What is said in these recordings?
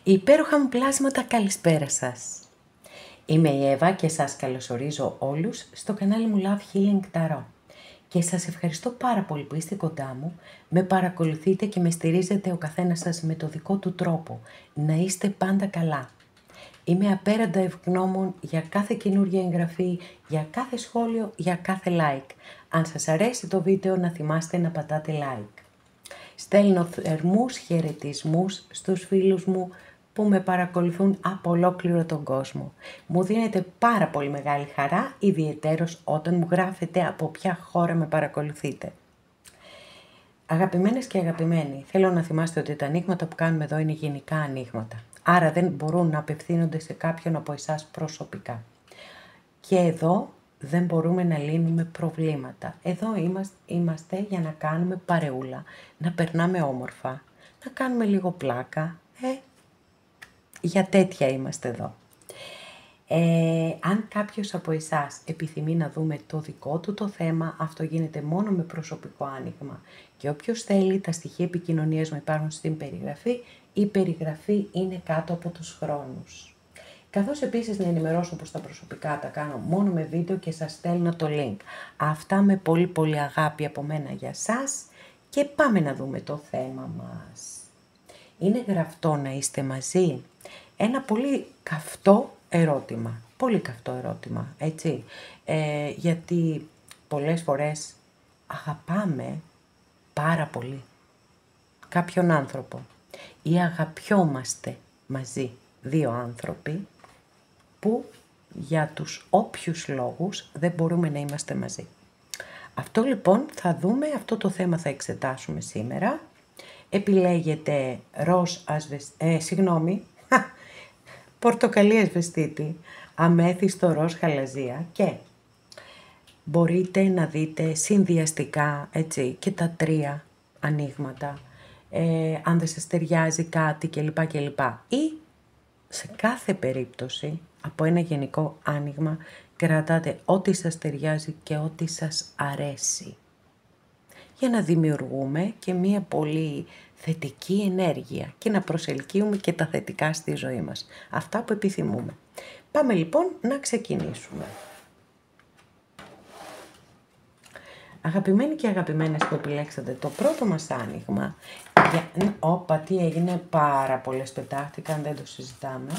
Υπέροχα μου πλάσματα, καλησπέρα σας. Είμαι η Εύα και σας καλωσορίζω όλους στο κανάλι μου Love Healing Tarot. Και σας ευχαριστώ πάρα πολύ που είστε κοντά μου, με παρακολουθείτε και με στηρίζετε ο καθένας σας με το δικό του τρόπο. Να είστε πάντα καλά. Είμαι απέραντα ευγνώμων για κάθε καινούργια εγγραφή, για κάθε σχόλιο, για κάθε like. Αν σας αρέσει το βίντεο να θυμάστε να πατάτε like. Στέλνω θερμούς χαιρετισμούς στους φίλους μου που με παρακολουθούν από ολόκληρο τον κόσμο. Μου δίνεται πάρα πολύ μεγάλη χαρά, ιδιαιτέρως όταν μου γράφετε από ποια χώρα με παρακολουθείτε. Αγαπημένες και αγαπημένοι, θέλω να θυμάστε ότι τα ανοίγματα που κάνουμε εδώ είναι γενικά ανοίγματα. Άρα δεν μπορούν να απευθύνονται σε κάποιον από εσάς προσωπικά. Και εδώ δεν μπορούμε να λύνουμε προβλήματα. Εδώ είμαστε για να κάνουμε παρεούλα, να περνάμε όμορφα, να κάνουμε λίγο πλάκα. Για τέτοια είμαστε εδώ. Αν κάποιος από εσάς επιθυμεί να δούμε το δικό του το θέμα, αυτό γίνεται μόνο με προσωπικό άνοιγμα. Και όποιος θέλει, τα στοιχεία επικοινωνίας μου υπάρχουν στην περιγραφή. Η περιγραφή είναι κάτω από τους χρόνους. Καθώς επίσης να ενημερώσω πως τα προσωπικά τα κάνω μόνο με βίντεο και σας στέλνω το link. Αυτά με πολύ πολύ αγάπη από μένα για σας και πάμε να δούμε το θέμα μας. Είναι γραφτό να είστε μαζί? Ένα πολύ καυτό ερώτημα. Πολύ καυτό ερώτημα, έτσι. Γιατί πολλές φορές αγαπάμε πάρα πολύ κάποιον άνθρωπο ή αγαπιόμαστε μαζί δύο άνθρωποι που για τους όποιους λόγους δεν μπορούμε να είμαστε μαζί. Αυτό λοιπόν θα δούμε, αυτό το θέμα θα εξετάσουμε σήμερα. Επιλέγετε πορτοκαλί ασβεστίτη, αμέθιστο ροζ χαλαζία και μπορείτε να δείτε συνδυαστικά έτσι, και τα τρία ανοίγματα, αν δεν σας ταιριάζει κάτι κλπ. Ή σε κάθε περίπτωση από ένα γενικό άνοιγμα κρατάτε ό,τι σας ταιριάζει και ό,τι σας αρέσει. Για να δημιουργούμε και μία πολύ θετική ενέργεια και να προσελκύουμε και τα θετικά στη ζωή μας. Αυτά που επιθυμούμε. Πάμε λοιπόν να ξεκινήσουμε. Αγαπημένοι και αγαπημένες που επιλέξατε το πρώτο μας άνοιγμα, όπα τι έγινε, πάρα πολλές πετάχτηκαν, δεν το συζητάμε.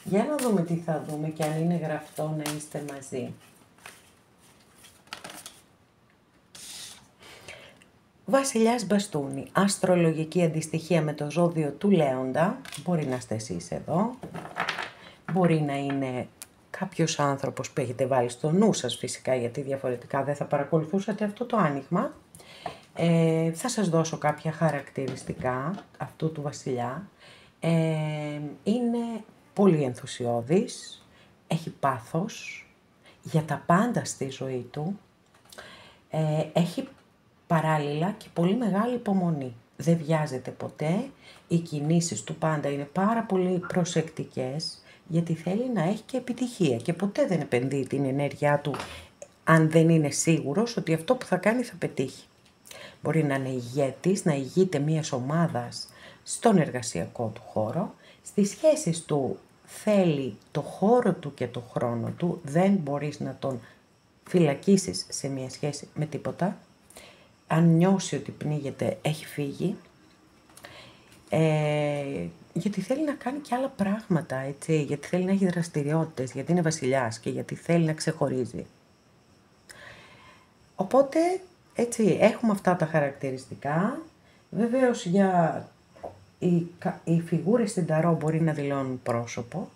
Για να δούμε τι θα δούμε και αν είναι γραφτό να είστε μαζί. Βασιλιάς Μπαστούνι, αστρολογική αντιστοιχεία με το ζώδιο του Λέοντα, μπορεί να είστε εσείς εδώ, μπορεί να είναι κάποιος άνθρωπος που έχετε βάλει στο νου σας φυσικά, γιατί διαφορετικά δεν θα παρακολουθούσατε αυτό το άνοιγμα. Θα σας δώσω κάποια χαρακτηριστικά αυτού του βασιλιά. Είναι πολύ ενθουσιώδης, έχει πάθος για τα πάντα στη ζωή του, έχει παράλληλα και πολύ μεγάλη υπομονή. Δεν βιάζεται ποτέ, οι κινήσεις του πάντα είναι πάρα πολύ προσεκτικές, γιατί θέλει να έχει και επιτυχία και ποτέ δεν επενδύει την ενέργειά του αν δεν είναι σίγουρος ότι αυτό που θα κάνει θα πετύχει. Μπορεί να είναι ηγέτης, να ηγείται μιας ομάδας στον εργασιακό του χώρο, στις σχέσεις του θέλει το χώρο του και το χρόνο του, δεν μπορείς να τον φυλακίσεις σε μια σχέση με τίποτα. Αν νιώσει ότι πνίγεται, έχει φύγει, γιατί θέλει να κάνει και άλλα πράγματα, έτσι, γιατί θέλει να έχει δραστηριότητες, γιατί είναι βασιλιάς και γιατί θέλει να ξεχωρίζει. Οπότε, έτσι, έχουμε αυτά τα χαρακτηριστικά. Βεβαίως, οι φιγούρες στην ταρό μπορεί να δηλώνουν πρόσωπο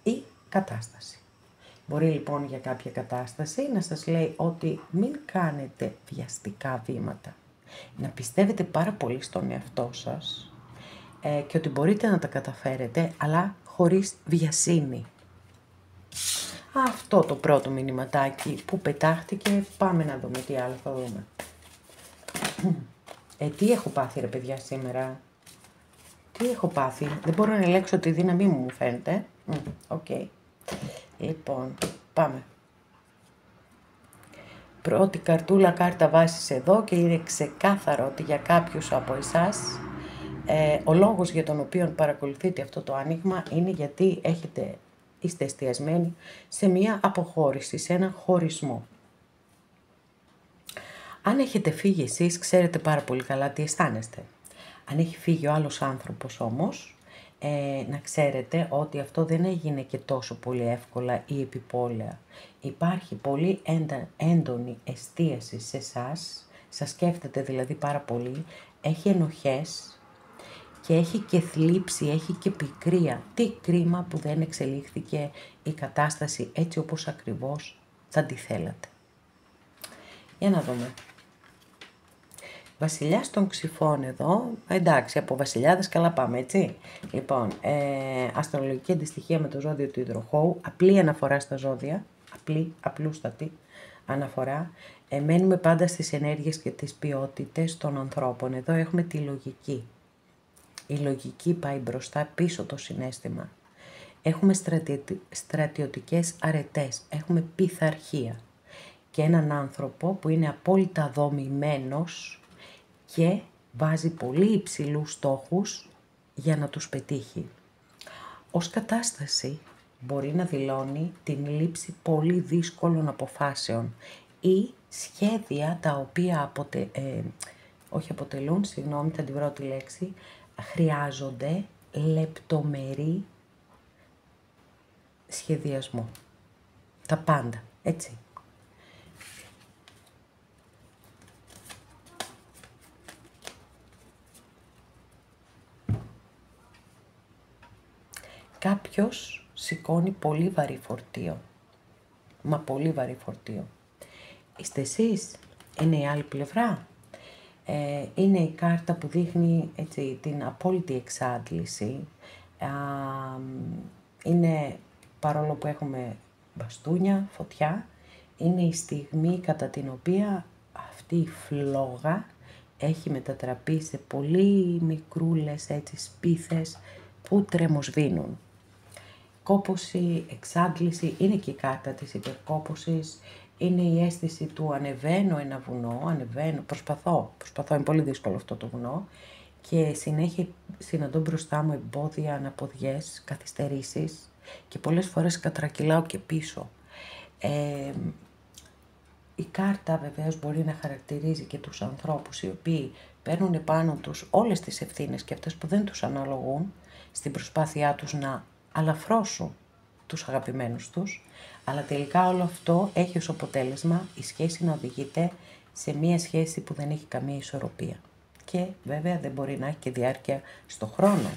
ή κατάσταση. Μπορεί λοιπόν για κάποια κατάσταση να σας λέει ότι μην κάνετε βιαστικά βήματα. Να πιστεύετε πάρα πολύ στον εαυτό σας και ότι μπορείτε να τα καταφέρετε, αλλά χωρίς βιασύνη. Αυτό το πρώτο μηνυματάκι που πετάχτηκε, πάμε να δούμε τι άλλο θα δούμε. Τι έχω πάθει ρε παιδιά σήμερα, τι έχω πάθει, δεν μπορώ να ελέγξω τη δύναμή μου φαίνεται. Οκ. Λοιπόν, πάμε. Πρώτη καρτούλα κάρτα βάσης εδώ και είναι ξεκάθαρο ότι για κάποιους από εσάς Ο λόγος για τον οποίο παρακολουθείτε αυτό το άνοιγμα είναι γιατί είστε εστιασμένοι σε μία αποχώρηση, σε έναν χωρισμό. Αν έχετε φύγει εσείς, ξέρετε πάρα πολύ καλά τι αισθάνεστε. Αν έχει φύγει ο άλλος άνθρωπος όμως, να ξέρετε ότι αυτό δεν έγινε και τόσο πολύ εύκολα ή επιπόλαια. Υπάρχει πολύ έντονη εστίαση σε εσάς, σας σκέφτεται δηλαδή πάρα πολύ, έχει ενοχές και έχει και θλίψη, έχει και πικρία. Τι κρίμα που δεν εξελίχθηκε η κατάσταση έτσι όπως ακριβώς θα τη θέλατε. Για να δούμε. Βασιλιάς των Ξυφών εδώ, εντάξει, από βασιλιάδες καλά πάμε, έτσι. Λοιπόν, αστρολογική αντιστοιχεία με το ζώδιο του υδροχόου, απλή αναφορά στα ζώδια, απλούστατη αναφορά. Μένουμε πάντα στις ενέργειες και τις ποιότητες των ανθρώπων. Εδώ έχουμε τη λογική. Η λογική πάει μπροστά, πίσω το συναίσθημα. Έχουμε στρατιωτικές αρετές, έχουμε πειθαρχία και έναν άνθρωπο που είναι απόλυτα δομημένος και βάζει πολύ υψηλούς στόχους για να τους πετύχει. Ως κατάσταση μπορεί να δηλώνει την λήψη πολύ δύσκολων αποφάσεων ή σχέδια τα οποία θα την βρω τη λέξη, χρειάζονται λεπτομερή σχεδιασμό. Τα πάντα, έτσι. Κάποιος σηκώνει πολύ βαρύ φορτίο. Μα πολύ βαρύ φορτίο. Είστε εσείς, είναι η άλλη πλευρά. Είναι η κάρτα που δείχνει έτσι, την απόλυτη εξάντληση. Είναι, παρόλο που έχουμε μπαστούνια, φωτιά, είναι η στιγμή κατά την οποία αυτή η φλόγα έχει μετατραπεί σε πολύ μικρούλες έτσι, σπίθες που τρεμοσβήνουν. Κόπωση, εξάντληση, είναι και η κάρτα της υπερκόπωσης, είναι η αίσθηση του ανεβαίνω ένα βουνό, προσπαθώ, είναι πολύ δύσκολο αυτό το βουνό και συνέχεια συναντώ μπροστά μου εμπόδια, αναποδιές, καθυστερήσεις και πολλές φορές κατρακυλάω και πίσω. Η κάρτα βεβαίως μπορεί να χαρακτηρίζει και τους ανθρώπους οι οποίοι παίρνουν επάνω τους όλες τις ευθύνες και αυτές που δεν τους αναλογούν στην προσπάθειά τους να αλαφρώσουν τους αγαπημένους τους, αλλά τελικά όλο αυτό έχει ως αποτέλεσμα η σχέση να οδηγείται σε μία σχέση που δεν έχει καμία ισορροπία. Και βέβαια δεν μπορεί να έχει και διάρκεια στο χρόνο.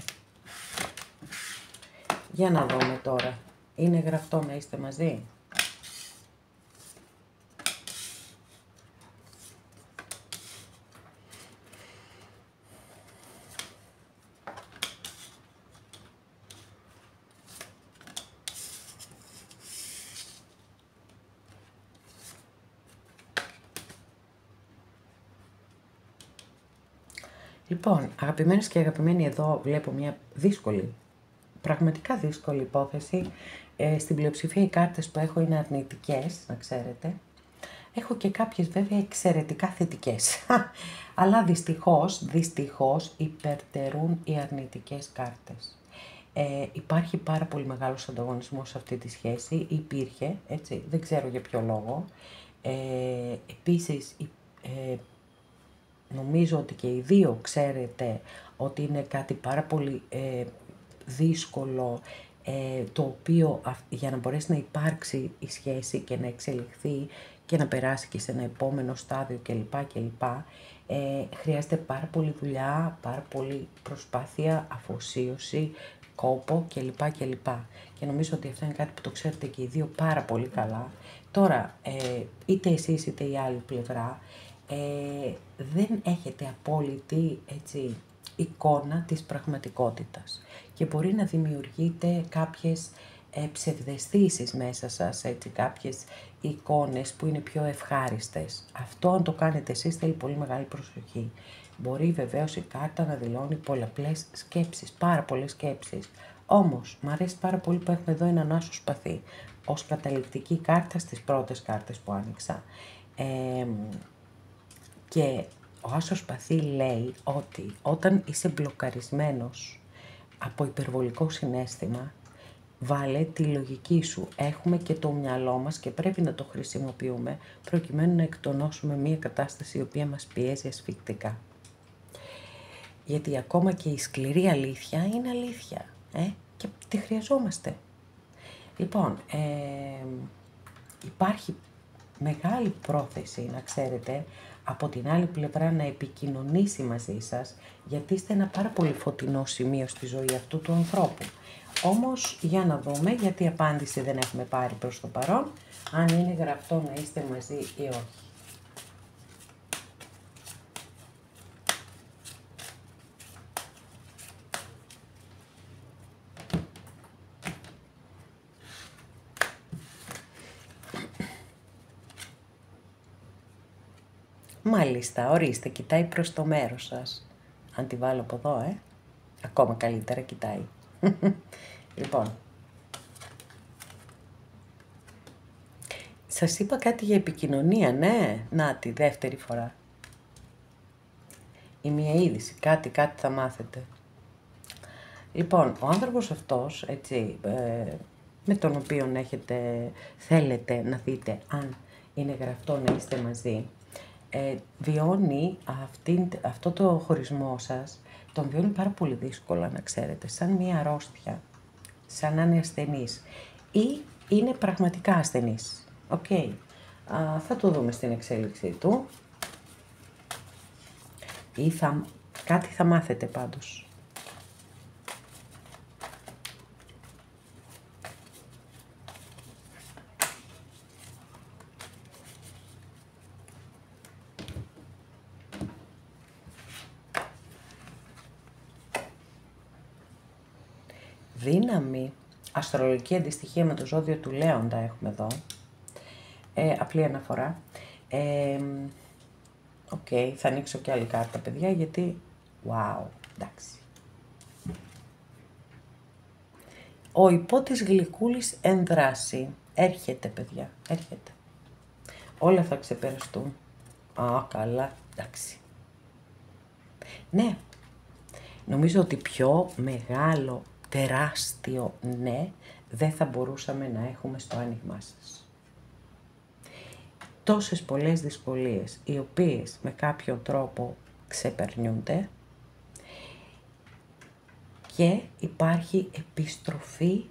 Για να δούμε τώρα. Είναι γραφτό να είστε μαζί. Λοιπόν, αγαπημένες και αγαπημένοι, εδώ βλέπω μια δύσκολη, πραγματικά δύσκολη υπόθεση. Στην πλειοψηφία οι κάρτες που έχω είναι αρνητικές, να ξέρετε. Έχω και κάποιες βέβαια εξαιρετικά θετικές, αλλά δυστυχώς υπερτερούν οι αρνητικές κάρτες. Υπάρχει πάρα πολύ μεγάλος ανταγωνισμός σε αυτή τη σχέση, υπήρχε, έτσι, δεν ξέρω για ποιο λόγο. Επίσης, νομίζω ότι και οι δύο ξέρετε ότι είναι κάτι πάρα πολύ δύσκολο, το οποίο για να μπορέσει να υπάρξει η σχέση και να εξελιχθεί και να περάσει και σε ένα επόμενο στάδιο κλπ. Χρειάζεται πάρα πολύ δουλειά, πάρα πολύ προσπάθεια, αφοσίωση, κόπο κλπ. Και νομίζω ότι αυτό είναι κάτι που το ξέρετε και οι δύο πάρα πολύ καλά. Τώρα, είτε εσείς είτε η άλλη πλευρά, δεν έχετε απόλυτη έτσι, εικόνα της πραγματικότητας και μπορεί να δημιουργείτε κάποιες ψευδαισθήσεις μέσα σας, έτσι, κάποιες εικόνες που είναι πιο ευχάριστες. Αυτό αν το κάνετε εσείς θέλει πολύ μεγάλη προσοχή. Μπορεί βεβαίως η κάρτα να δηλώνει πολλαπλές σκέψεις, πάρα πολλές σκέψεις. Όμως, μου αρέσει πάρα πολύ που έχουμε εδώ έναν άσο σπαθί ως καταληκτική κάρτα στις πρώτες κάρτες που άνοιξα. Και ο άσος σπαθί λέει ότι όταν είσαι μπλοκαρισμένος από υπερβολικό συναίσθημα, βάλε τη λογική σου. Έχουμε και το μυαλό μας και πρέπει να το χρησιμοποιούμε προκειμένου να εκτονώσουμε μια κατάσταση η οποία μας πιέζει ασφυκτικά. Γιατί ακόμα και η σκληρή αλήθεια είναι αλήθεια και τη χρειαζόμαστε. Λοιπόν, υπάρχει μεγάλη πρόθεση, να ξέρετε, από την άλλη πλευρά να επικοινωνήσει μαζί σας, γιατί είστε ένα πάρα πολύ φωτεινό σημείο στη ζωή αυτού του ανθρώπου. Όμως, για να δούμε, γιατί απάντηση δεν έχουμε πάρει προς το παρόν, αν είναι γραφτό να είστε μαζί ή όχι. Μάλιστα, ορίστε, κοιτάει προς το μέρος σας. Αν τη βάλω από εδώ, ακόμα καλύτερα κοιτάει. Λοιπόν, σας είπα κάτι για επικοινωνία, ναι. Να, τη δεύτερη φορά. Η μία είδηση, κάτι θα μάθετε. Λοιπόν, ο άνθρωπος αυτός, έτσι, με τον οποίο θέλετε να δείτε αν είναι γραφτό να είστε μαζί, βιώνει αυτό το χωρισμό σας, τον βιώνει πάρα πολύ δύσκολα, να ξέρετε, σαν μία αρρώστια, σαν να είναι ασθενής ή είναι πραγματικά ασθενής. Θα το δούμε στην εξέλιξή του ή κάτι θα μάθετε πάντως. Δύναμη, αστρολογική αντιστοιχεία με το ζώδιο του Λέοντα έχουμε εδώ. Απλή αναφορά. Θα ανοίξω και άλλη κάρτα, παιδιά, γιατί... Wow, εντάξει. Ο υπότης Γλυκούλης εν δράση. Έρχεται, παιδιά, έρχεται. Όλα θα ξεπεραστούν. Καλά, εντάξει. Ναι, νομίζω ότι πιο μεγάλο, τεράστιο ναι δεν θα μπορούσαμε να έχουμε στο άνοιγμά σας. Τόσες πολλές δυσκολίες, οι οποίες με κάποιο τρόπο ξεπερνιούνται και υπάρχει επιστροφή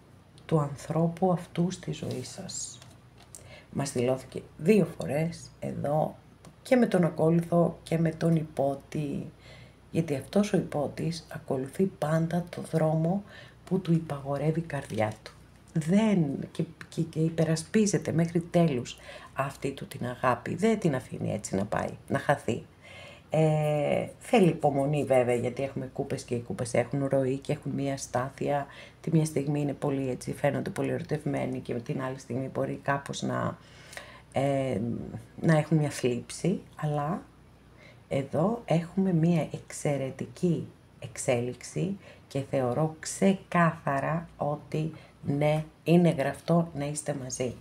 του ανθρώπου αυτού στη ζωή σας. Μας δηλώθηκε 2 φορές εδώ και με τον ακόλουθο και με τον υπότη, γιατί αυτός ο υπότης ακολουθεί πάντα το δρόμο που του υπαγορεύει η καρδιά του. Και υπερασπίζεται μέχρι τέλους αυτή του την αγάπη. Δεν την αφήνει έτσι να πάει, να χαθεί. Θέλει υπομονή βέβαια, γιατί έχουμε κούπες και οι κούπες έχουν ροή και έχουν μία στάθεια. Τη μία στιγμή είναι πολύ έτσι, φαίνονται πολύ ερωτευμένοι και την άλλη στιγμή μπορεί κάπως να έχουν μια θλίψη, αλλά εδώ έχουμε μία εξαιρετική εξέλιξη και θεωρώ ξεκάθαρα ότι ναι, είναι γραφτό να είστε μαζί.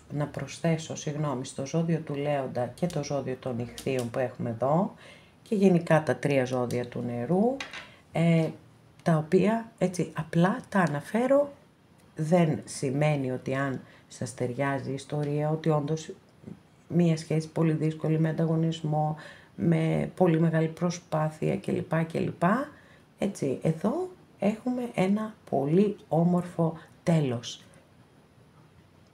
Να προσθέσω στο ζώδιο του Λέοντα και το ζώδιο των Ιχθύων που έχουμε εδώ και γενικά τα 3 ζώδια του νερού, τα οποία έτσι απλά τα αναφέρω, δεν σημαίνει ότι αν σας ταιριάζει η ιστορία, ότι όντως μία σχέση πολύ δύσκολη με ανταγωνισμό, με πολύ μεγάλη προσπάθεια κλπ. Έτσι, εδώ έχουμε ένα πολύ όμορφο τέλος.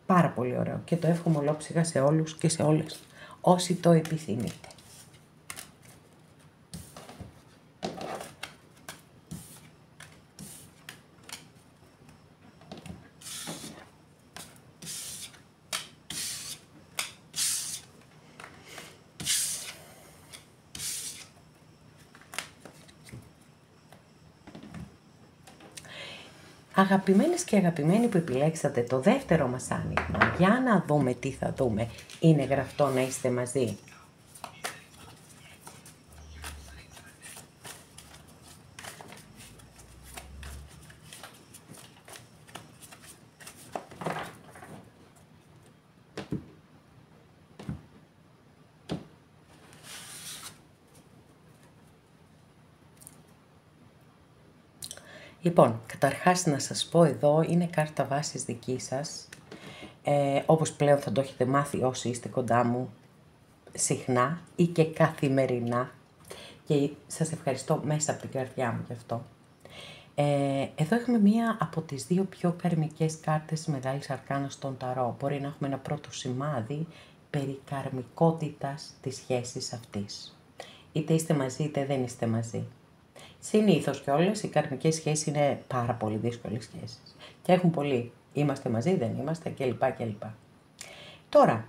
Πάρα πολύ ωραίο και το εύχομαι ολόψυχα σε όλους και σε όλες όσοι το επιθυμείτε. Αγαπημένες και αγαπημένοι που επιλέξατε το δεύτερο μας άνοιγμα, για να δούμε τι θα δούμε. Είναι γραφτό να είστε μαζί. Λοιπόν, καταρχάς να σας πω εδώ, είναι κάρτα βάσης δική σας. Όπως πλέον θα το έχετε μάθει όσοι είστε κοντά μου συχνά ή και καθημερινά. Και σας ευχαριστώ μέσα από την καρδιά μου γι' αυτό. Εδώ έχουμε μία από τις δύο πιο καρμικές κάρτες Μεγάλης Αρκάνας στον Ταρό. Μπορεί να έχουμε ένα πρώτο σημάδι περί καρμικότητας της σχέσης αυτής. Είτε είστε μαζί είτε δεν είστε μαζί. Συνήθως κιόλας οι καρμικές σχέσεις είναι πάρα πολύ δύσκολες σχέσεις. Και έχουν πολύ. Είμαστε μαζί, δεν είμαστε κλπ. Τώρα,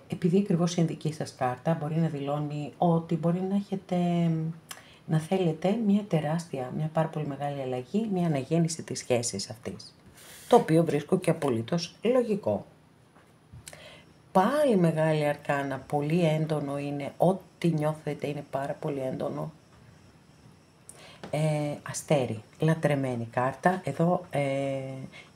επειδή ακριβώς είναι δική σας κάρτα, μπορεί να δηλώνει ότι μπορεί να έχετε, να θέλετε μια τεράστια, μια πάρα πολύ μεγάλη αλλαγή, μια αναγέννηση της σχέσης αυτής. Το οποίο βρίσκω και απολύτως λογικό. Πάλι Μεγάλη Αρκάνα, πολύ έντονο είναι, ό,τι νιώθετε είναι πάρα πολύ έντονο. Αστέρι, λατρεμένη κάρτα. Εδώ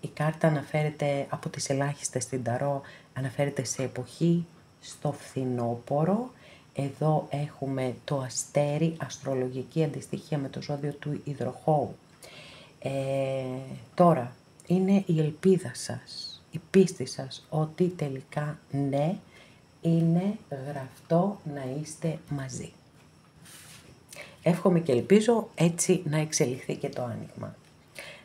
η κάρτα αναφέρεται από τις ελάχιστες στην Ταρό, αναφέρεται σε εποχή στο φθινόπωρο. Εδώ έχουμε το αστέρι, αστρολογική αντιστοιχεία με το ζώδιο του υδροχόου. Τώρα, είναι η ελπίδα σας, η πίστη σας ότι τελικά ναι, είναι γραφτό να είστε μαζί. Εύχομαι και ελπίζω έτσι να εξελιχθεί και το άνοιγμα.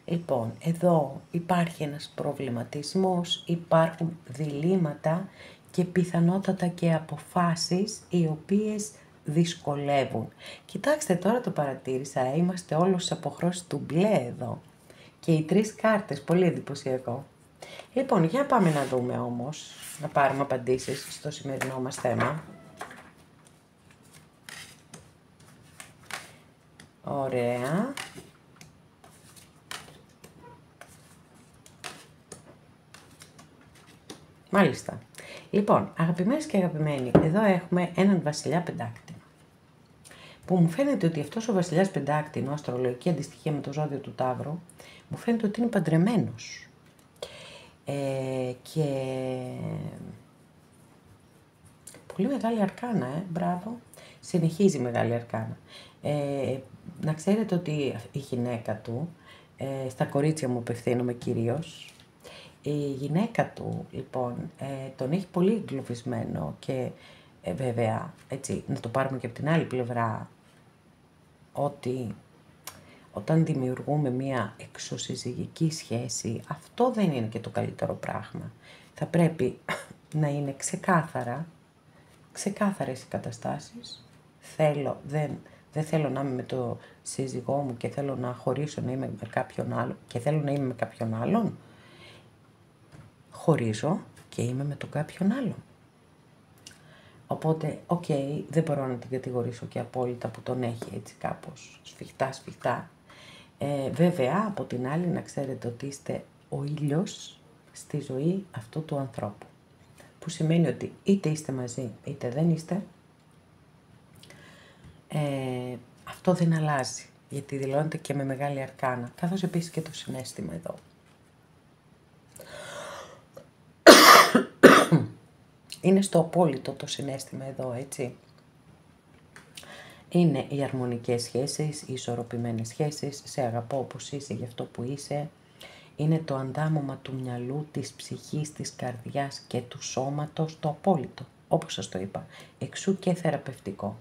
Λοιπόν, εδώ υπάρχει ένας προβληματισμός, υπάρχουν διλήμματα και πιθανότατα και αποφάσεις οι οποίες δυσκολεύουν. Κοιτάξτε, τώρα το παρατήρησα, είμαστε όλους στις αποχρώσεις του μπλε εδώ. Και οι τρεις κάρτες, πολύ εντυπωσιακό. Λοιπόν, για πάμε να δούμε όμως, να πάρουμε απαντήσεις στο σημερινό μας θέμα. Ωραία. Μάλιστα. Λοιπόν, αγαπημένες και αγαπημένοι, εδώ έχουμε έναν βασιλιά πεντάκτηνο. Που μου φαίνεται ότι αυτός ο βασιλιάς πεντάκτηνο, αστρολογική αντιστοιχεία με το ζώδιο του Ταύρου, μου φαίνεται ότι είναι παντρεμένος. Και πολύ μεγάλη αρκάνα, μπράβο. Συνεχίζει μεγάλη αρκάνα. Να ξέρετε ότι η γυναίκα του, στα κορίτσια μου απευθύνομαι κυρίως, η γυναίκα του, λοιπόν, τον έχει πολύ εγκλωβισμένο και βέβαια, έτσι, να το πάρουμε και από την άλλη πλευρά, ότι όταν δημιουργούμε μία εξωσυζυγική σχέση, αυτό δεν είναι και το καλύτερο πράγμα. Θα πρέπει να είναι ξεκάθαρες οι καταστάσεις. Δεν θέλω να είμαι με το σύζυγό μου και θέλω να χωρίσω να είμαι με κάποιον άλλον και θέλω να είμαι με κάποιον άλλον. Χωρίζω και είμαι με τον κάποιον άλλον. Οπότε, δεν μπορώ να την κατηγορήσω και απόλυτα που τον έχει έτσι κάπως σφιχτά. Βέβαια, από την άλλη να ξέρετε ότι είστε ο ήλιος στη ζωή αυτού του ανθρώπου. Που σημαίνει ότι είτε είστε μαζί είτε δεν είστε, αυτό δεν αλλάζει, γιατί δηλώνεται και με μεγάλη αρκάνα, καθώς επίσης και το συναίσθημα εδώ. Είναι στο απόλυτο το συναίσθημα εδώ, έτσι. Είναι οι αρμονικές σχέσεις, οι ισορροπημένες σχέσεις, σε αγαπώ όπως είσαι γι' αυτό που είσαι. Είναι το αντάμωμα του μυαλού, της ψυχής, της καρδιάς και του σώματος, το απόλυτο, όπως σας το είπα, εξού και θεραπευτικό.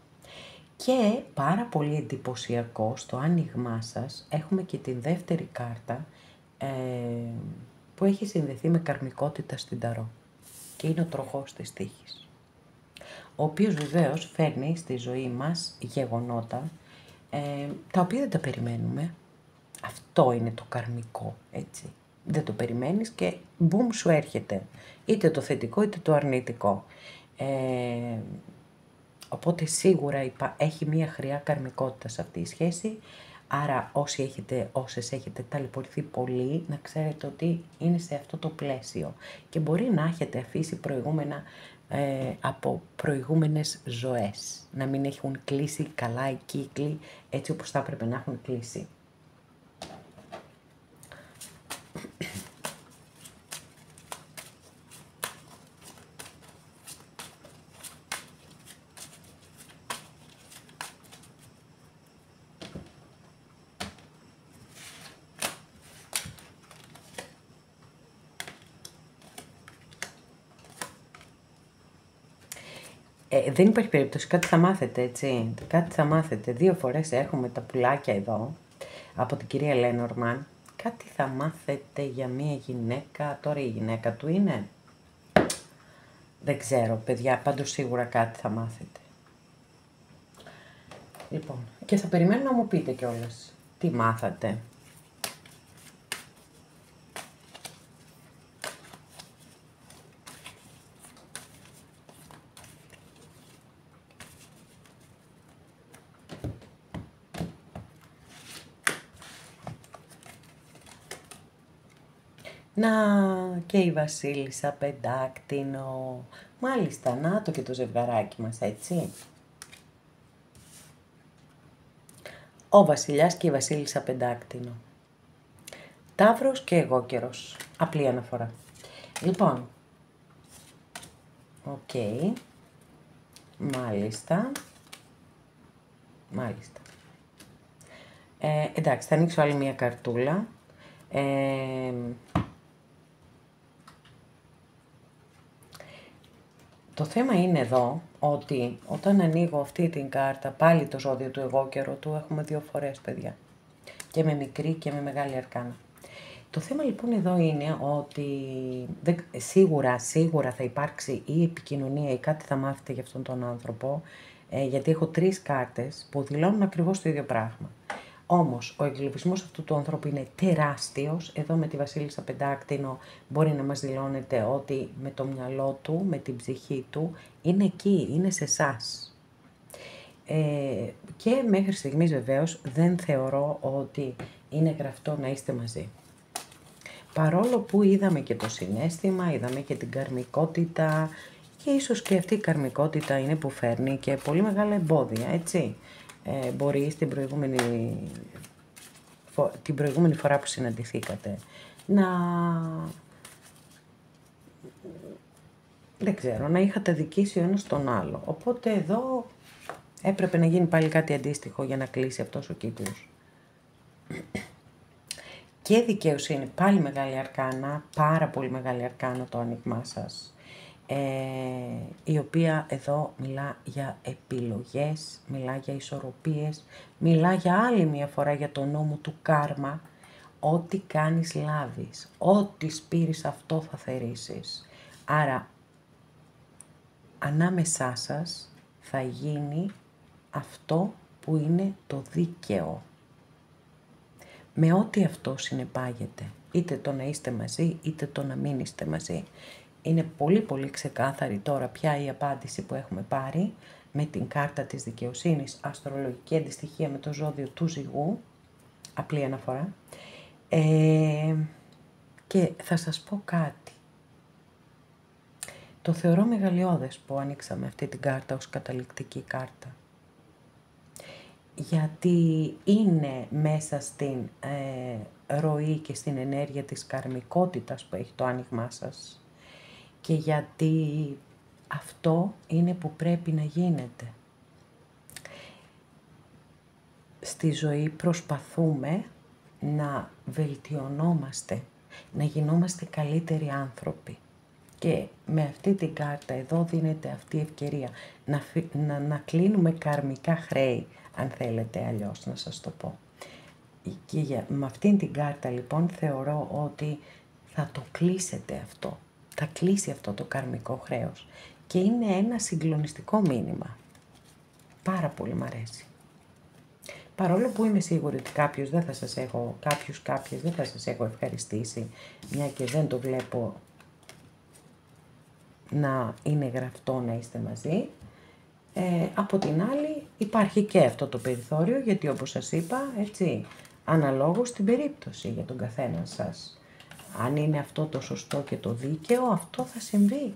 Και πάρα πολύ εντυπωσιακό στο άνοιγμά σας έχουμε και την δεύτερη κάρτα που έχει συνδεθεί με καρμικότητα στην Ταρό και είναι ο τροχός της τύχης, ο οποίος βεβαίως φέρνει στη ζωή μας γεγονότα τα οποία δεν τα περιμένουμε. Αυτό είναι το καρμικό, έτσι. Δεν το περιμένεις και μπουμ σου έρχεται, είτε το θετικό είτε το αρνητικό. Οπότε σίγουρα έχει μία χρειά καρμικότητα σε αυτή η σχέση, άρα όσες έχετε ταλαιπωρηθεί πολύ, να ξέρετε ότι είναι σε αυτό το πλαίσιο και μπορεί να έχετε αφήσει προηγούμενα από προηγούμενες ζωές, να μην έχουν κλείσει καλά οι κύκλοι έτσι όπως θα έπρεπε να έχουν κλείσει. Δεν υπάρχει περίπτωση, κάτι θα μάθετε, έτσι. Κάτι θα μάθετε. 2 φορές έχουμε τα πουλάκια εδώ, από την κυρία Λένορμαν. Κάτι θα μάθετε για μία γυναίκα, τώρα η γυναίκα του είναι. Δεν ξέρω, παιδιά, πάντως σίγουρα κάτι θα μάθετε. Λοιπόν, και θα περιμένω να μου πείτε κιόλας τι μάθατε. Να, και η Βασίλισσα πεντάκτηνο. Μάλιστα, να το και το ζευγαράκι μας, έτσι. Ο Βασιλιάς και η Βασίλισσα πεντάκτηνο. Ταύρος και εγώκερος. Απλή αναφορά. Λοιπόν. Οκ. Μάλιστα. Μάλιστα. Εντάξει, θα ανοίξω άλλη μία καρτούλα. Το θέμα είναι εδώ ότι όταν ανοίγω αυτή την κάρτα, πάλι το ζώδιο του εγώκερο του έχουμε 2 φορές, παιδιά. Και με μικρή και με μεγάλη αρκάνα. Το θέμα λοιπόν εδώ είναι ότι σίγουρα θα υπάρξει ή επικοινωνία ή κάτι θα μάθετε για αυτόν τον άνθρωπο, γιατί έχω 3 κάρτες που δηλώνουν ακριβώς το ίδιο πράγμα. Όμως, ο εγκλωβισμός αυτού του ανθρώπου είναι τεράστιος. Εδώ με τη Βασίλισσα Πεντάκτηνο μπορεί να μας δηλώνεται ότι με το μυαλό του, με την ψυχή του, είναι εκεί, είναι σε εσάς. Και μέχρι στιγμής βεβαίως δεν θεωρώ ότι είναι γραφτό να είστε μαζί. Παρόλο που είδαμε και το συναίσθημα, είδαμε και την καρμικότητα και ίσως και αυτή η καρμικότητα είναι που φέρνει και πολύ μεγάλα εμπόδια, έτσι. Μπορεί την προηγούμενη φορά που συναντηθήκατε δεν ξέρω, να είχατε δικήσει ο ένας τον άλλο. Οπότε εδώ έπρεπε να γίνει πάλι κάτι αντίστοιχο για να κλείσει αυτός ο κύκλος. Και δικαίωση πάλι μεγάλη αρκάνα, πάρα πολύ μεγάλη αρκάνα το άνοιγμά σας. Η οποία εδώ μιλά για επιλογές, μιλά για ισορροπίες, μιλά για άλλη μια φορά για το νόμο του κάρμα. Ό,τι κάνεις λάβεις, ό,τι σπείρεις αυτό θα θερήσεις. Άρα ανάμεσά σας θα γίνει αυτό που είναι το δίκαιο. Με ό,τι αυτό συνεπάγεται, είτε το να είστε μαζί, είτε το να μην είστε μαζί. Είναι πολύ πολύ ξεκάθαρη τώρα πια η απάντηση που έχουμε πάρει με την κάρτα της δικαιοσύνης, αστρολογική αντιστοιχεία με το ζώδιο του Ζυγού, απλή αναφορά. Και θα σας πω κάτι. Το θεωρώ μεγαλειώδες που ανοίξαμε αυτή την κάρτα ως καταληκτική κάρτα. Γιατί είναι μέσα στην ροή και στην ενέργεια της καρμικότητας που έχει το άνοιγμά σας. Και γιατί αυτό είναι που πρέπει να γίνεται. Στη ζωή προσπαθούμε να βελτιωνόμαστε, να γινόμαστε καλύτεροι άνθρωποι. Και με αυτή την κάρτα εδώ δίνεται αυτή η ευκαιρία να κλείνουμε καρμικά χρέη, αν θέλετε αλλιώς να σας το πω. Και με αυτήν την κάρτα λοιπόν θεωρώ ότι θα το κλείσετε αυτό. Θα κλείσει αυτό το καρμικό χρέος. Και είναι ένα συγκλονιστικό μήνυμα. Πάρα πολύ μ' αρέσει. Παρόλο που είμαι σίγουρη ότι κάποιες δεν θα σας έχω ευχαριστήσει, μια και δεν το βλέπω να είναι γραφτό να είστε μαζί. Από την άλλη υπάρχει και αυτό το περιθώριο, γιατί όπως σας είπα, έτσι, αναλόγως την περίπτωση για τον καθένα σας. Αν είναι αυτό το σωστό και το δίκαιο, αυτό θα συμβεί.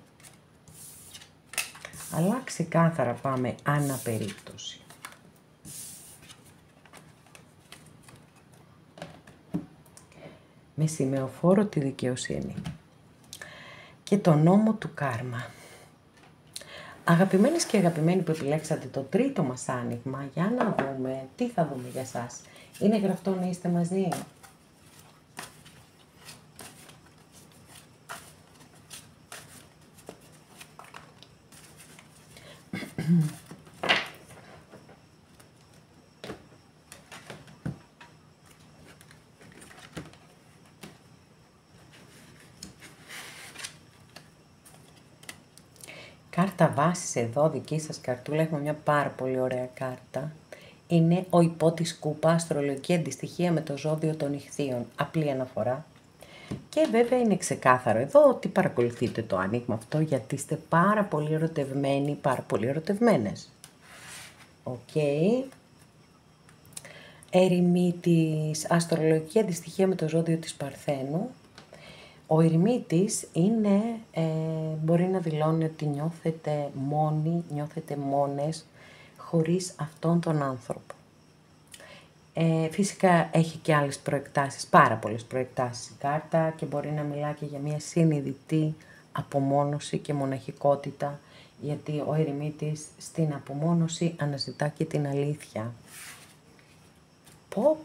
Αλλά ξεκάθαρα πάμε αναπερίπτωση. Με σημεοφόρο τη δικαιοσύνη και το νόμο του κάρμα. Αγαπημένες και αγαπημένοι που επιλέξατε το τρίτο μας άνοιγμα, για να δούμε τι θα δούμε για σας. Είναι γραφτό να είστε μαζί? Κάρτα βάσης εδώ, δική σας καρτούλα, έχουμε μια πάρα πολύ ωραία κάρτα. Είναι ο υπότης κούπα, αστρολογική αντιστοιχεία με το ζώδιο των Ιχθύων. Απλή αναφορά. Και βέβαια είναι ξεκάθαρο εδώ ότι παρακολουθείτε το άνοιγμα αυτό γιατί είστε πάρα πολύ ερωτευμένοι, πάρα πολύ ερωτευμένες. Οκ. Ερημίτης, αστρολογική αντιστοιχεία με το ζώδιο της Παρθένου. Ο ερημίτης είναι, μπορεί να δηλώνει ότι νιώθετε μόνοι, νιώθετε μόνες χωρίς αυτόν τον άνθρωπο. Φυσικά έχει και άλλες προεκτάσεις, πάρα πολλές προεκτάσεις η κάρτα και μπορεί να μιλά και για μια συνειδητή απομόνωση και μοναχικότητα, γιατί ο ερημίτης στην απομόνωση αναζητά και την αλήθεια. Πω.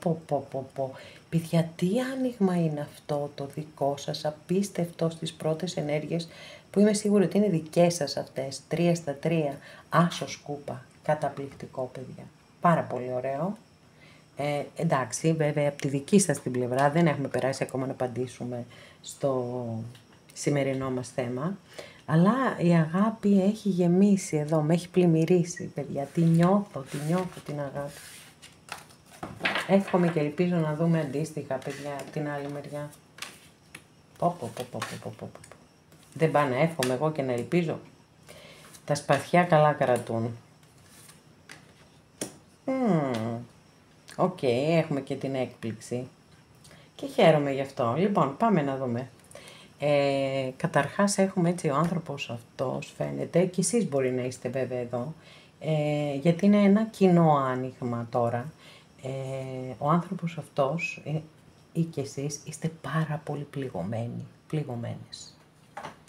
Παιδιά, τι άνοιγμα είναι αυτό το δικό σας, απίστευτο στις πρώτες ενέργειες, που είμαι σίγουρη ότι είναι δικές σας αυτές, 3 στα 3, άσος κούπα, καταπληκτικό παιδιά, πάρα πολύ ωραίο. Εντάξει, βέβαια από τη δική σας την πλευρά δεν έχουμε περάσει ακόμα να απαντήσουμε στο σημερινό μας θέμα, αλλά η αγάπη έχει γεμίσει εδώ, με έχει πλημμυρίσει παιδιά, τη νιώθω την αγάπη. Εύχομαι και ελπίζω να δούμε αντίστοιχα, παιδιά, από την άλλη μεριά. Πω. Δεν πάω να εύχομαι εγώ και να ελπίζω. Τα σπαθιά καλά κρατούν. Οκ, έχουμε και την έκπληξη. Και χαίρομαι γι' αυτό. Λοιπόν, πάμε να δούμε. Καταρχάς έχουμε έτσι ο άνθρωπος αυτός, φαίνεται, και εσείς μπορεί να είστε βέβαια εδώ, γιατί είναι ένα κοινό άνοιγμα τώρα. Ο άνθρωπος αυτός ή και εσείς είστε πάρα πολύ πληγωμένες.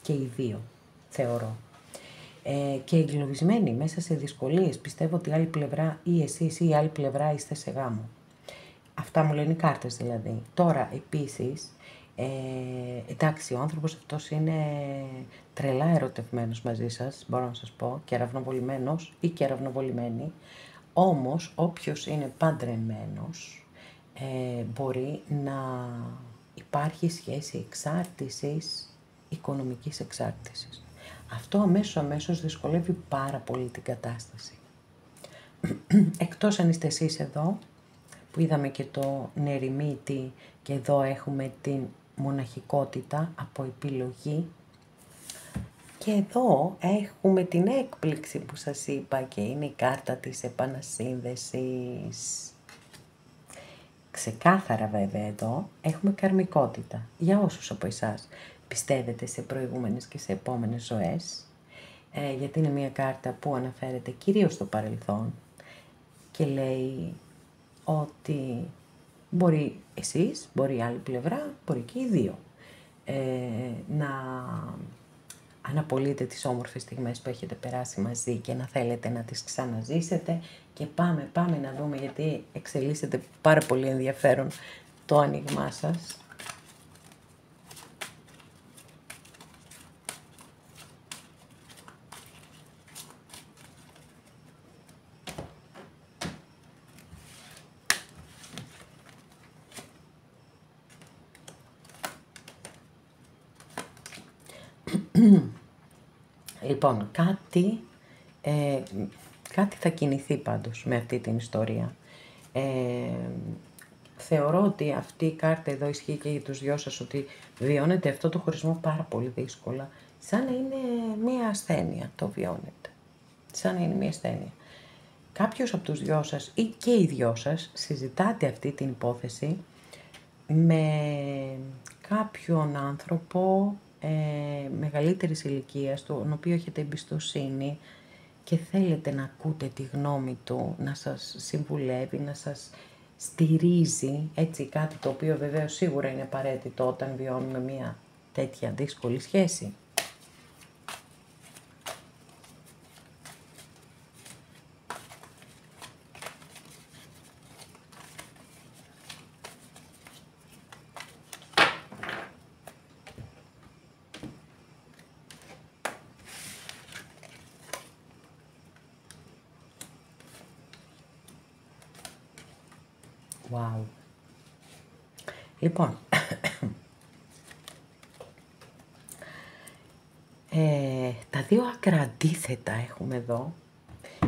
Και οι δύο, θεωρώ. Και εγκλωβισμένοι μέσα σε δυσκολίες. Πιστεύω ότι η άλλη πλευρά ή εσείς ή η άλλη πλευρά είστε σε γάμο. Αυτά μου λένε οι κάρτες δηλαδή. Τώρα επίσης, εντάξει, ο άνθρωπος αυτός είναι τρελά ερωτευμένος μαζί σας, μπορώ να σας πω, κεραυνοβολημένος ή κεραυνοβολημένη. Όμως, όποιος είναι παντρεμένος, μπορεί να υπάρχει σχέση εξάρτησης, οικονομικής εξάρτησης. Αυτό αμέσως δυσκολεύει πάρα πολύ την κατάσταση. Εκτός αν είστε εσείς εδώ, που είδαμε και το ερημίτη και εδώ έχουμε την μοναχικότητα από επιλογή. Και εδώ έχουμε την έκπληξη που σας είπα και είναι η κάρτα της επανασύνδεσης. Ξεκάθαρα βέβαια εδώ έχουμε καρμικότητα. Για όσους από εσάς πιστεύετε σε προηγούμενες και σε επόμενες ζωές, γιατί είναι μια κάρτα που αναφέρεται κυρίως στο παρελθόν και λέει ότι μπορεί εσείς, μπορεί η άλλη πλευρά, μπορεί και οι δύο να αναπολύτε τις όμορφες στιγμές που έχετε περάσει μαζί και να θέλετε να τις ξαναζήσετε. Και πάμε να δούμε, γιατί εξελίσσεται πάρα πολύ ενδιαφέρον το άνοιγμά σας. Λοιπόν, κάτι θα κινηθεί πάντως με αυτή την ιστορία. Θεωρώ ότι αυτή η κάρτα εδώ ισχύει και για τους δυο σας, ότι βιώνετε αυτό το χωρισμό πάρα πολύ δύσκολα. Σαν να είναι μία ασθένεια το βιώνετε. Σαν να είναι μία ασθένεια. Κάποιος από τους δυο σας ή και οι δυο σας συζητάτε αυτή την υπόθεση με κάποιον άνθρωπο μεγαλύτερης ηλικίας, τον οποίο έχετε εμπιστοσύνη και θέλετε να ακούτε τη γνώμη του, να σας συμβουλεύει, να σας στηρίζει, έτσι, κάτι το οποίο βεβαίως σίγουρα είναι απαραίτητο όταν βιώνουμε μια τέτοια δύσκολη σχέση. Wow. Λοιπόν, τα δύο άκρα αντίθετα έχουμε εδώ,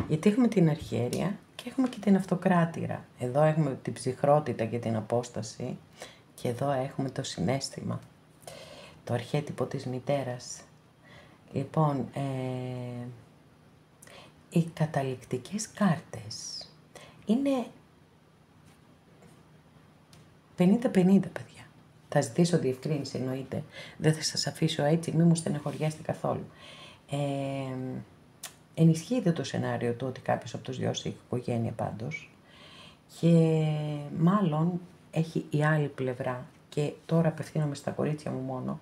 γιατί έχουμε την αρχιέρεια και έχουμε και την αυτοκράτηρα. Εδώ έχουμε την ψυχρότητα και την απόσταση και εδώ έχουμε το συναίσθημα, το αρχέτυπο της μητέρας. Λοιπόν, οι καταληκτικές κάρτες είναι 50-50, παιδιά. Θα ζητήσω διευκρίνηση, εννοείται. Δεν θα σας αφήσω έτσι, μη μου στεναχωριέστε καθόλου. Ενισχύεται το σενάριο του ότι κάποιος από τους δυο έχει οικογένεια πάντως. Και μάλλον έχει η άλλη πλευρά, και τώρα απευθύνομαι στα κορίτσια μου μόνο,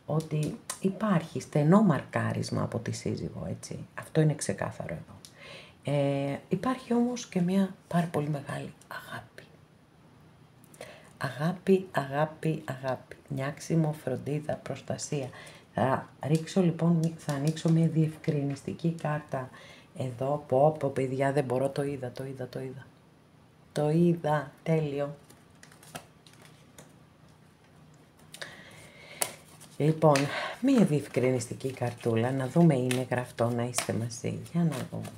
ότι υπάρχει στενό μαρκάρισμα από τη σύζυγο, έτσι. Αυτό είναι ξεκάθαρο εδώ. Υπάρχει όμως και μια πάρα πολύ μεγάλη αγάπη. Αγάπη, αγάπη, αγάπη. Νιάξιμο, φροντίδα, προστασία. Θα ρίξω λοιπόν, θα ανοίξω μια διευκρινιστική κάρτα εδώ. Πω, παιδιά, δεν μπορώ, το είδα. Το είδα, τέλειο. Λοιπόν, μία διευκρινιστική καρτούλα, να δούμε είναι γραφτό, να είστε μαζί. Για να δούμε.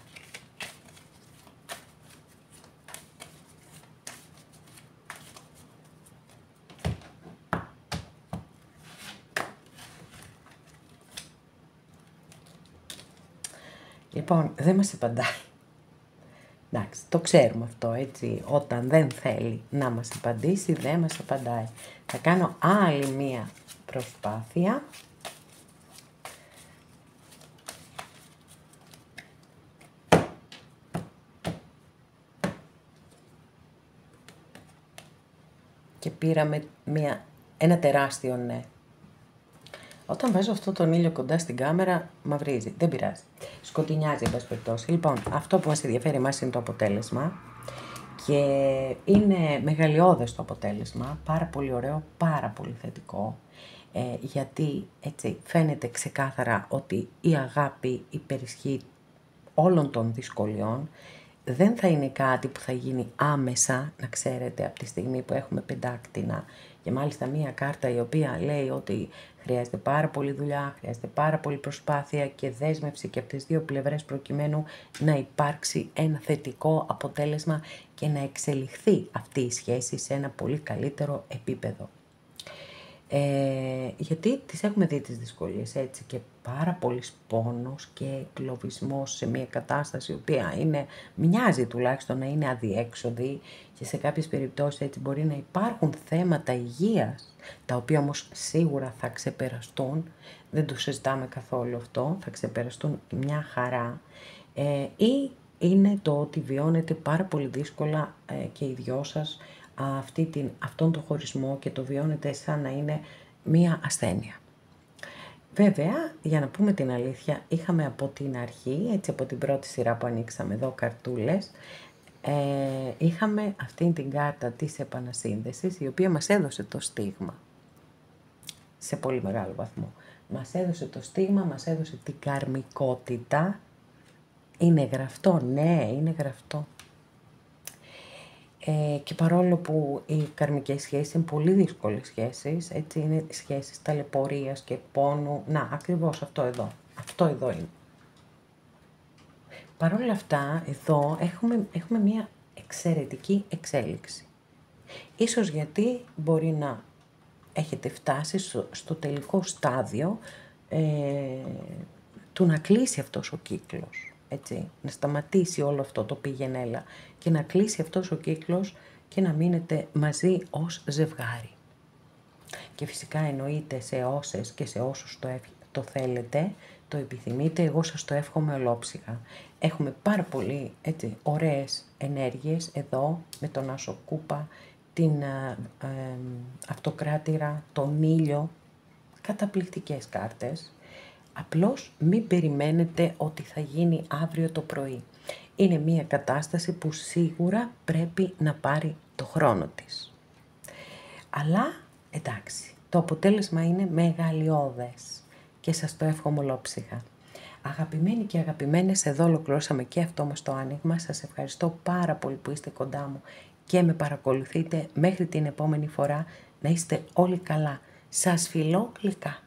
Λοιπόν, δεν μας απαντάει. Εντάξει, το ξέρουμε αυτό, έτσι. Όταν δεν θέλει να μας απαντήσει, δεν μας απαντάει. Θα κάνω άλλη μία προσπάθεια. Και πήραμε ένα τεράστιο ναι. Όταν βάζω αυτό τον ήλιο κοντά στην κάμερα, μαυρίζει. Δεν πειράζει. Σκοτεινιάζει, εν πάση περιπτώσει. Λοιπόν, αυτό που μας ενδιαφέρει εμάς είναι το αποτέλεσμα. Και είναι μεγαλειώδες το αποτέλεσμα. Πάρα πολύ ωραίο, πάρα πολύ θετικό. Γιατί έτσι φαίνεται ξεκάθαρα ότι η αγάπη υπερισχύει όλων των δυσκολιών. Δεν θα είναι κάτι που θα γίνει άμεσα, να ξέρετε, από τη στιγμή που έχουμε πεντάκτηνα. Και μάλιστα μία κάρτα η οποία λέει ότι χρειάζεται πάρα πολύ δουλειά, χρειάζεται πάρα πολύ προσπάθεια και δέσμευση και από τις δύο πλευρές προκειμένου να υπάρξει ένα θετικό αποτέλεσμα και να εξελιχθεί αυτή η σχέση σε ένα πολύ καλύτερο επίπεδο. Γιατί τις έχουμε δει τις δυσκολίες, έτσι, και πάρα πολύ πόνος και κλωβισμός σε μια κατάσταση η οποία μοιάζει τουλάχιστον να είναι αδιέξοδη και σε κάποιες περιπτώσεις έτσι μπορεί να υπάρχουν θέματα υγείας, τα οποία όμως σίγουρα θα ξεπεραστούν, δεν το συζητάμε καθόλου αυτό, θα ξεπεραστούν μια χαρά, ή είναι το ότι βιώνετε πάρα πολύ δύσκολα και οι δυο σας αυτόν τον χωρισμό και το βιώνετε σαν να είναι μία ασθένεια. Βέβαια, για να πούμε την αλήθεια, είχαμε από την αρχή, έτσι από την πρώτη σειρά που ανοίξαμε εδώ καρτούλες, είχαμε αυτή την κάρτα της επανασύνδεσης, η οποία μας έδωσε το στίγμα, σε πολύ μεγάλο βαθμό. Μας έδωσε το στίγμα, μας έδωσε την καρμικότητα. Είναι γραφτό, ναι, είναι γραφτό. Και παρόλο που οι καρμικές σχέσεις είναι πολύ δύσκολες σχέσεις, έτσι, είναι σχέσεις ταλαιπωρίας και πόνου, να, ακριβώς αυτό εδώ είναι. Παρ' όλα αυτά, εδώ έχουμε μια εξαιρετική εξέλιξη. Ίσως γιατί μπορεί να έχετε φτάσει στο τελικό στάδιο του να κλείσει αυτός ο κύκλος. Έτσι, να σταματήσει όλο αυτό το πήγαινε-έλα και να κλείσει αυτός ο κύκλος και να μείνετε μαζί ως ζευγάρι. Και φυσικά εννοείται σε όσες και σε όσους το θέλετε, το επιθυμείτε, εγώ σας το εύχομαι ολόψυχα. Έχουμε πάρα πολύ ωραίες ενέργειες εδώ με τον Άσο Κούπα, την αυτοκράτηρα, τον ήλιο, καταπληκτικές κάρτες. Απλώς μην περιμένετε ότι θα γίνει αύριο το πρωί. Είναι μια κατάσταση που σίγουρα πρέπει να πάρει το χρόνο της. Αλλά εντάξει, το αποτέλεσμα είναι μεγαλειώδες και σας το εύχομαι ολόψυχα. Αγαπημένοι και αγαπημένες, εδώ ολοκληρώσαμε και αυτό μας το άνοιγμα. Σας ευχαριστώ πάρα πολύ που είστε κοντά μου και με παρακολουθείτε μέχρι την επόμενη φορά. Να είστε όλοι καλά. Σας φιλώ γλυκά.